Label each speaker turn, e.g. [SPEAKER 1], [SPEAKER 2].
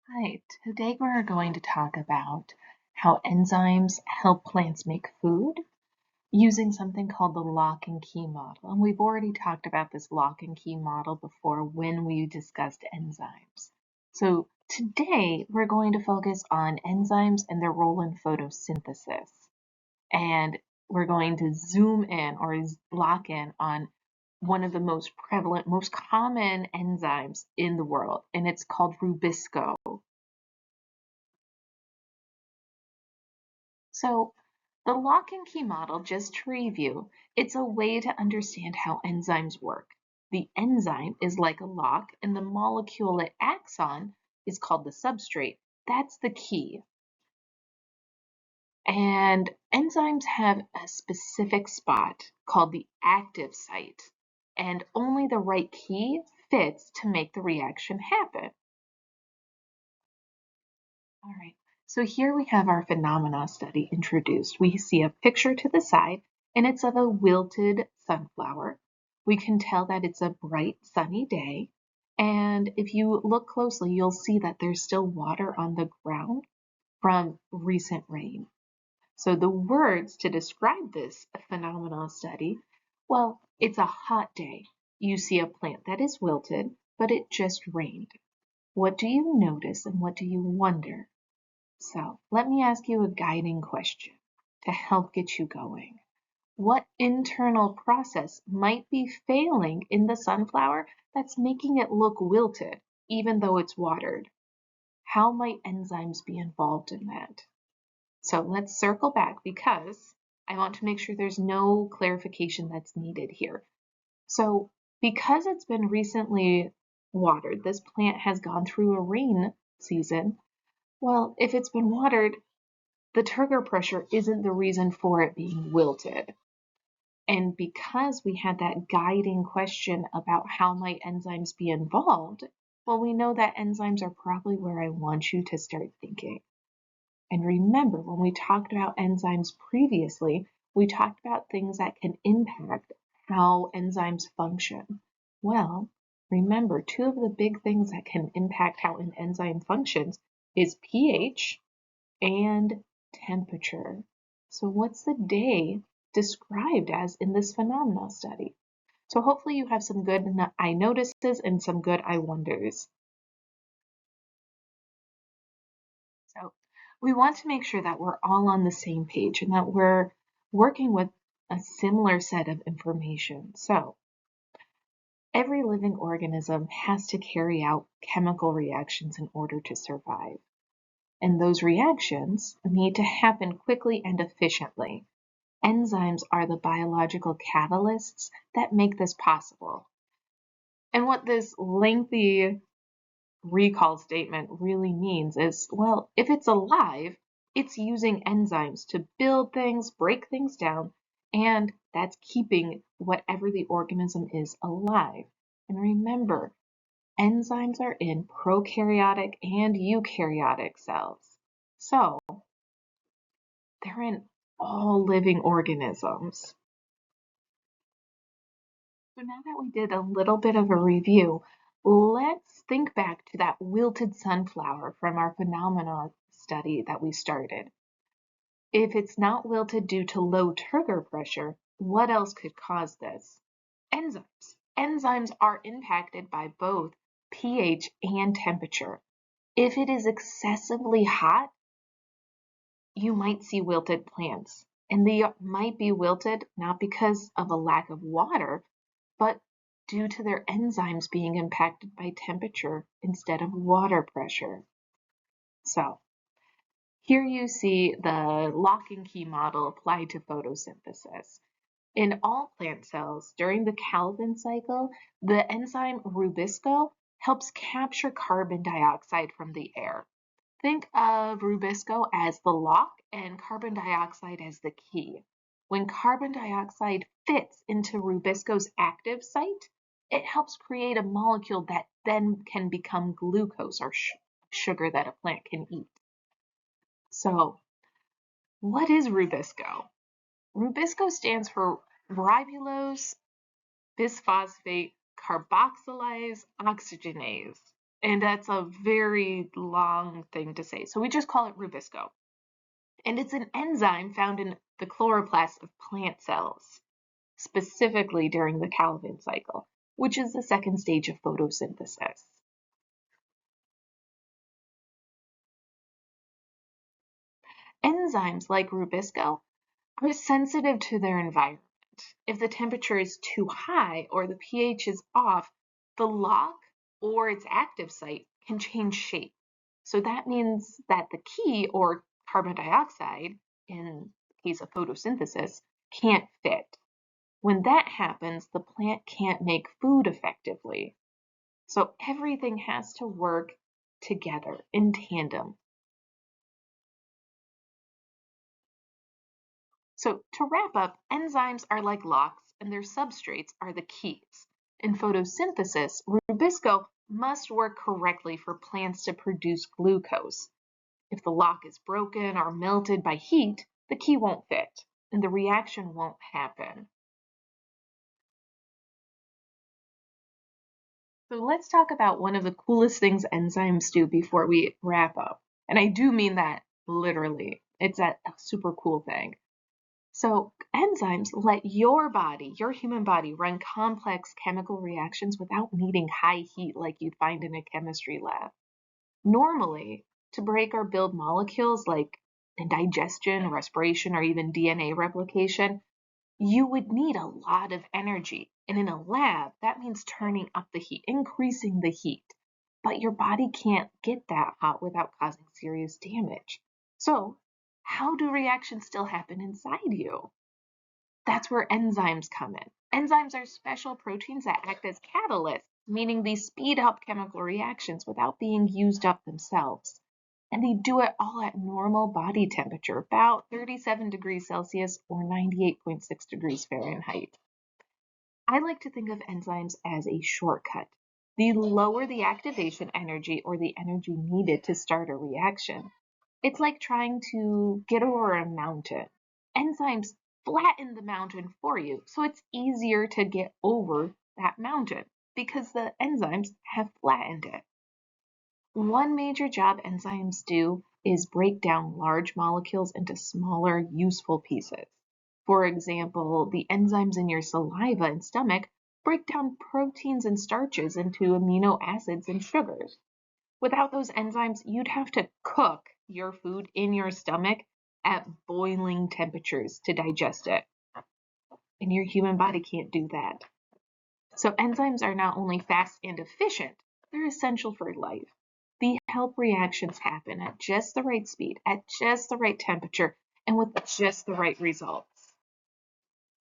[SPEAKER 1] Hi, today we're going to talk about how enzymes help plants make food using something called the lock and key model. And we've already talked about this lock and key model before when we discussed enzymes. So today we're going to focus on enzymes and their role in photosynthesis. And we're going to zoom in or lock in on one of the most prevalent, most common enzymes in the world, and it's called RuBisCO. So the lock and key model, just to review, it's a way to understand how enzymes work. The enzyme is like a lock, and the molecule it acts on is called the substrate. That's the key. And enzymes have a specific spot called the active site, and only the right key fits to make the reaction happen. All right, so here we have our phenomena study introduced. We see a picture to the side, and it's of a wilted sunflower. We can tell that it's a bright, sunny day. And if you look closely, you'll see that there's still water on the ground from recent rain. So the words to describe this phenomenal study, well, it's a hot day. You see a plant that is wilted, but it just rained. What do you notice and what do you wonder? So let me ask you a guiding question to help get you going. What internal process might be failing in the sunflower that's making it look wilted, even though it's watered? How might enzymes be involved in that? So let's circle back because I want to make sure there's no clarification that's needed here. So because it's been recently watered, this plant has gone through a rain season. Well, if it's been watered, the turgor pressure isn't the reason for it being wilted. And because we had that guiding question about how might enzymes be involved, well, we know that enzymes are probably where I want you to start thinking. And remember, when we talked about enzymes previously, we talked about things that can impact how enzymes function. Well, remember, two of the big things that can impact how an enzyme functions is pH and temperature. So what's the day described as in this phenomenal study? So hopefully you have some good I notices and some good I wonders. So we want to make sure that we're all on the same page and that we're working with a similar set of information. So every living organism has to carry out chemical reactions in order to survive. And those reactions need to happen quickly and efficiently. Enzymes are the biological catalysts that make this possible. And what this lengthy recall statement really means is, well, if it's alive, it's using enzymes to build things, break things down, and that's keeping whatever the organism is alive. And remember, enzymes are in prokaryotic and eukaryotic cells. So they're in all living organisms. So now that we did a little bit of a review, let's think back to that wilted sunflower from our phenomena study that we started. If it's not wilted due to low turgor pressure, what else could cause this? Enzymes. Enzymes are impacted by both pH and temperature. If it is excessively hot, you might see wilted plants. And they might be wilted not because of a lack of water, but due to their enzymes being impacted by temperature instead of water pressure. So here you see the lock and key model applied to photosynthesis. In all plant cells, during the Calvin cycle, the enzyme RuBisCO helps capture carbon dioxide from the air. Think of RuBisCO as the lock and carbon dioxide as the key. When carbon dioxide fits into RuBisCO's active site, it helps create a molecule that then can become glucose or sugar that a plant can eat. So, what is RuBisCO? RuBisCO stands for ribulose bisphosphate carboxylase oxygenase. And that's a very long thing to say. So we just call it RuBisCO. And it's an enzyme found in the chloroplast of plant cells, specifically during the Calvin cycle, which is the second stage of photosynthesis. Enzymes like RuBisCO are sensitive to their environment. If the temperature is too high or the pH is off, the lock or its active site can change shape. So that means that the key, or carbon dioxide, in the case of photosynthesis, can't fit. When that happens, the plant can't make food effectively. So everything has to work together in tandem. So to wrap up, enzymes are like locks and their substrates are the keys. In photosynthesis, RuBisCO must work correctly for plants to produce glucose. If the lock is broken or melted by heat, the key won't fit and the reaction won't happen. So let's talk about one of the coolest things enzymes do before we wrap up. And I do mean that literally. It's a super cool thing. So enzymes let your body, your human body, run complex chemical reactions without needing high heat like you'd find in a chemistry lab. Normally, to break or build molecules like in digestion, respiration, or even DNA replication, you would need a lot of energy. And in a lab, that means turning up the heat, increasing the heat. But your body can't get that hot without causing serious damage. So, how do reactions still happen inside you? That's where enzymes come in. Enzymes are special proteins that act as catalysts, meaning they speed up chemical reactions without being used up themselves. And they do it all at normal body temperature, about 37 degrees Celsius or 98.6 degrees Fahrenheit. I like to think of enzymes as a shortcut. They lower the activation energy or the energy needed to start a reaction. It's like trying to get over a mountain. Enzymes flatten the mountain for you, so it's easier to get over that mountain because the enzymes have flattened it. One major job enzymes do is break down large molecules into smaller, useful pieces. For example, the enzymes in your saliva and stomach break down proteins and starches into amino acids and sugars. Without those enzymes, you'd have to cook your food in your stomach at boiling temperatures to digest it. And your human body can't do that. So enzymes are not only fast and efficient, they're essential for life. They help reactions happen at just the right speed, at just the right temperature, and with just the right results.